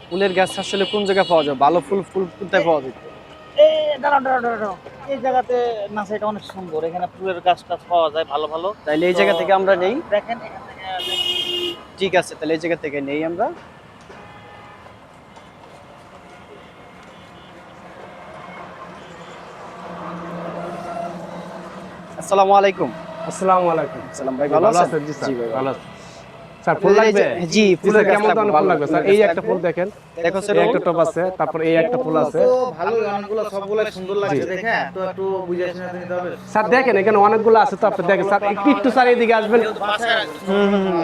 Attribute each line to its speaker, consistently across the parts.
Speaker 1: ফুলের গাছ আসলে কোন জায়গায় পাওয়া যায়? ভালো ফুল ফুল কোথায় পাওয়া যায়?
Speaker 2: এই দাঁড়াও। এই জায়গাতে নার্সারিটা অনেক সুন্দর, এখানে ফুলের গাছ টাছ পাওয়া যায় ভালো ভালো।
Speaker 1: তাইলে এই জায়গা থেকে আমরা নেই।
Speaker 2: দেখেন এখান থেকে
Speaker 1: ঠিক আছে, তাহলে এই জায়গা থেকে নেই আমরা। আসসালামু আলাইকুম।
Speaker 3: আসসালামু আলাইকুম।
Speaker 1: সালাম ভাই, ভালো আছেন?
Speaker 3: জি স্যার,
Speaker 1: জি ভাই,
Speaker 3: ভালো আছি। স্যার ফুল লাগবে?
Speaker 1: জি, ফুলের গাছ
Speaker 3: কেমন ধরনের ফুল লাগবে স্যার? এই একটা ফুল দেখেন,
Speaker 1: দেখো স্যার,
Speaker 3: এই একটা টব আছে, তারপর এই একটা ফুল আছে।
Speaker 2: ভালো অনেকগুলো সবগুলো সুন্দর লাগছে দেখে, তো একটু বুঝে শুনে নিতে হবে।
Speaker 3: স্যার দেখেন এখানে অনেকগুলো আছে, তো আপনি দেখেন স্যার, একটু স্যার এদিকে আসবেন।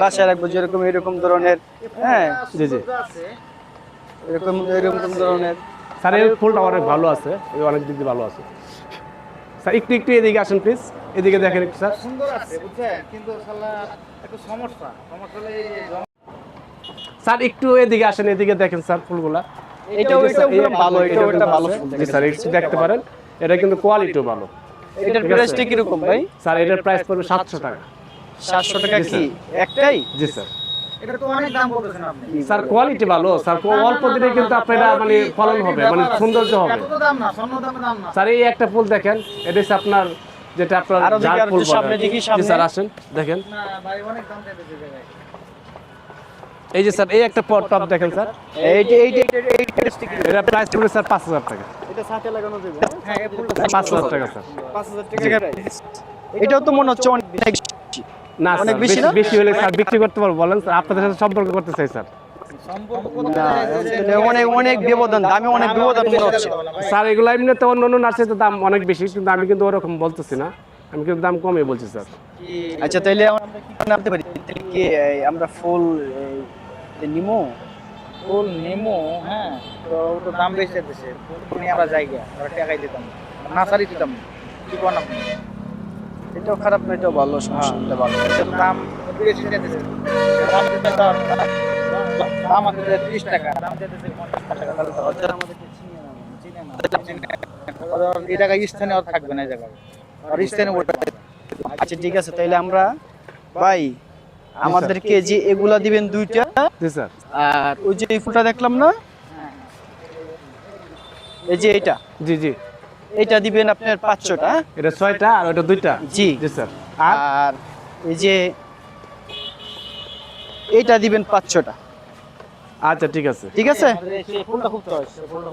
Speaker 1: বাসায় রাখবো যেরকম এরকম ধরনের। হ্যাঁ,
Speaker 3: জি জি
Speaker 1: এরকম এরকম ধরনের।
Speaker 3: স্যার, এই ফুলটা অনেক ভালো আছে, এই অনেক দিক দিয়ে ভালো আছে। স্যার একটু একটু এদিকে আসেন প্লিজ, এদিকে দেখেন একটু স্যার।
Speaker 2: সুন্দর আছে বুঝছেন, কিন্তু শালা একটু সমস্যা হলো এই যে
Speaker 3: স্যার একটু এদিকে আসেন, এদিকে দেখেন স্যার ফুলগুলা।
Speaker 1: এটাও এটাও ভালো, এটাও একটা ভালো ফুল।
Speaker 3: জি স্যার, একটু দেখতে পারেন, এটা কিন্তু কোয়ালিটিও ভালো।
Speaker 1: এটার প্রাইসটা কিরকম ভাই?
Speaker 3: স্যার এটার প্রাইস পড়বে 700 টাকা।
Speaker 1: 700 টাকা কি একটাই?
Speaker 3: জি স্যার।
Speaker 2: এটা তো অনেক দাম বলতেছেন আপনি।
Speaker 3: স্যার কোয়ালিটি ভালো স্যার, অল্প দিনে কিন্তু আপনারা মানে ফলন হবে, মানে সৌন্দর্য হবে।
Speaker 2: এত তো দাম না, স্বর্ণ দামের দাম না।
Speaker 3: স্যার এই একটা ফুল দেখেন, এটা হচ্ছে আপনার যেটা আপনার
Speaker 1: আরো দেখি,
Speaker 3: ঝাড়
Speaker 1: আরো
Speaker 3: ফুল
Speaker 1: একটু সামনে
Speaker 3: বলে।
Speaker 1: দেখি,
Speaker 3: জি
Speaker 1: সামনে।
Speaker 3: স্যার আসেন দেখেন,
Speaker 2: না ভাই, অনেক দাম চাইতেছে জায়গায়।
Speaker 3: এই যে স্যার এই একটা টপ দেখেন স্যার, এটা প্রাইস পড়বে স্যার 5000 টাকা।
Speaker 1: এটা সাথে লাগানো যাবে?
Speaker 2: হ্যাঁ, এই ফুলটা
Speaker 3: 5000 টাকা স্যার।
Speaker 1: 5000 টাকা প্রাইস। এটাও তো মনে হচ্ছে অনেক বেশি।
Speaker 3: না
Speaker 1: অনেক
Speaker 3: স্যার,
Speaker 1: বেশি
Speaker 3: বেশি
Speaker 1: না?
Speaker 3: বেশি হলে স্যার বিক্রি করতে পারবো, বলেন স্যার, আপনাদের সাথে সম্পর্ক করতে চাই স্যার।
Speaker 2: সম্পর্ক
Speaker 1: না, তাহলে অনেক অনেক ব্যবধান, দামে অনেক ব্যবধান মনে হচ্ছে।
Speaker 3: স্যার এগুলো এমনিতে অন্য অন্য নার্সারিতে দাম অনেক বেশি, কিন্তু আমি কিন্তু ওরকম বলতেছি না, আমি কিন্তু দাম কমই বলছি স্যার।
Speaker 1: আচ্ছা, তাইলে আমরা কি নামতে পারি? তাহলে কি আমরা ফুল নিমো?
Speaker 2: ফুল নেমো, হ্যাঁ, তো ও তো দাম বেশি চাইতেছে। ফুল নিয়ে আমরা জায়গা আমরা টাকাই দিতাম না, নার্সারি দিতাম না। কি কোন আপনি?
Speaker 1: এটাও খারাপ না, এটাও ভালো, সমস্যা নেই, এটা ভালো।
Speaker 2: এটা তো দাম বেশি চাইতেছে। দাম দিতে দাম আছে 30 টাকা, দাম চাইতেছে 50 টাকা। তাহলে তো হচ্ছে আমাদেরকে চিনে না। এই জায়গায় স্থানীয় আর থাকবে না, এই জায়গায় আর স্থানীয় ওটা।
Speaker 1: আচ্ছা ঠিক আছে, তাইলে আমরা ভাই আমাদেরকে যে এগুলা দিবেন দুইটা,
Speaker 3: জি স্যার।
Speaker 1: আর ওই যে এই ফুলটা দেখলাম না, এই যে এইটা,
Speaker 3: জি জি,
Speaker 1: এইটা দিবেন আপনার 500টা।
Speaker 3: এটা 6টা আর ওটা 2টা।
Speaker 1: জি
Speaker 3: জি স্যার।
Speaker 1: আর এই যে এইটা দিবেন 500টা।
Speaker 3: আচ্ছা ঠিক আছে।
Speaker 1: ঠিক আছে,
Speaker 2: এই ফুলটা খুব চয়েস।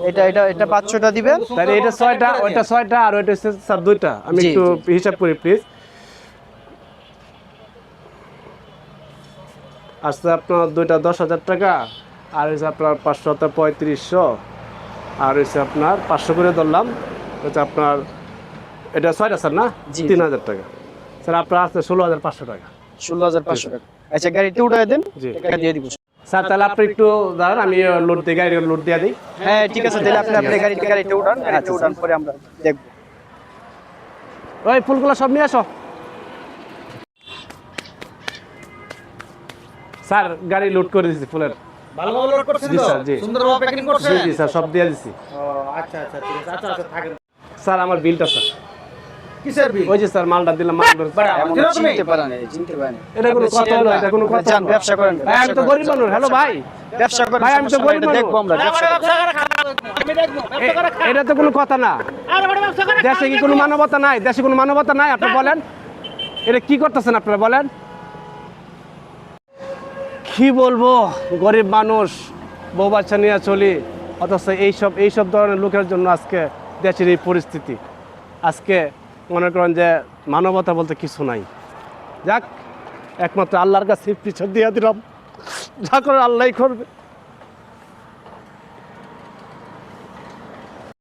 Speaker 1: এটা এটা এটা 500টা দিবেন।
Speaker 3: তাহলে এটা 6টা, ওইটা 6টা আর ওইটা হচ্ছে স্যার 2টা। আমি
Speaker 1: জি,
Speaker 3: একটু হিসাব করি প্লিজ। আচ্ছা, আপনার 2টা 10,000 টাকা, আর হচ্ছে আপনার 500 তে 3500, আর হচ্ছে আপনার 500 করে ধরলাম, হচ্ছে আপনার এটা 6টা স্যার না?
Speaker 1: জি।
Speaker 3: 3000 টাকা স্যার। আপনার আছে 16,500 টাকা।
Speaker 1: 16,500 টাকা। আচ্ছা, গাড়িতে উঠায় দেন,
Speaker 3: জি
Speaker 1: টাকা দিয়ে দিব।
Speaker 3: স্যার, তাহলে আপনি একটু দাঁড়ান, আমি লোড দিয়ে গাড়ি লোড দিয়ে দিই।
Speaker 1: হ্যাঁ ঠিক আছে, তাহলে আপনি আপনার গাড়িতে উঠান, গাড়িতে উঠান পরে আমরা দেখবো।
Speaker 3: ওই ফুলগুলো সব নিয়ে আসো স্যার, গাড়ি লোড করে দিচ্ছি ফুলের।
Speaker 2: ভালোভাবে লোড করছেন
Speaker 3: জি
Speaker 2: তো?
Speaker 3: স্যার, জি।
Speaker 2: সুন্দরভাবে প্যাকিং করছেন?
Speaker 3: জি জি স্যার, সব দিয়ে দিচ্ছি।
Speaker 2: ও আচ্ছা আচ্ছা, ঠিক আছে। আচ্ছা আচ্ছা, থাকেন।
Speaker 3: স্যার আমার বিলটা স্যার,
Speaker 2: কিসের বিল?
Speaker 3: ওই যে স্যার মালটা দিলাম,
Speaker 1: এমন চিনতে পারেন না, চিনতে পারেন না।
Speaker 3: এটা কোনো কথা হলো? এটা কোনো কথা?
Speaker 1: যান, ব্যবসা করেন।
Speaker 3: ভাই আমি তো গরিব মানুষ। হ্যালো ভাই,
Speaker 1: ব্যবসা করেন,
Speaker 3: ভাই, আমি তো
Speaker 1: সমস্যা নাই,
Speaker 3: গরিব
Speaker 1: এটা
Speaker 3: মানুষ।
Speaker 1: দেখবো আমরা, ব্যবসা করেন।
Speaker 2: আমি দেখবো, ব্যবসা করে খান।
Speaker 3: এটা তো কোনো কথা না।
Speaker 2: আরে বড় ব্যবসা করে
Speaker 3: দেশে কি কোনো মানবতা নাই? দেশে কোনো মানবতা নাই? আপনি বলেন, এটা কি করতেছেন আপনারা বলেন? কি বলবো, গরিব মানুষ, বউ বাচ্চা নিয়ে চলি, অথচ এইসব ধরনের লোকের জন্য আজকে দেশের এই পরিস্থিতি। আজকে মনে করেন যে মানবতা বলতে কিছু নাই। যাক, একমাত্র আল্লাহর কাছে পিছন দিয়ে দিলাম, যা করে আল্লাহই করবে।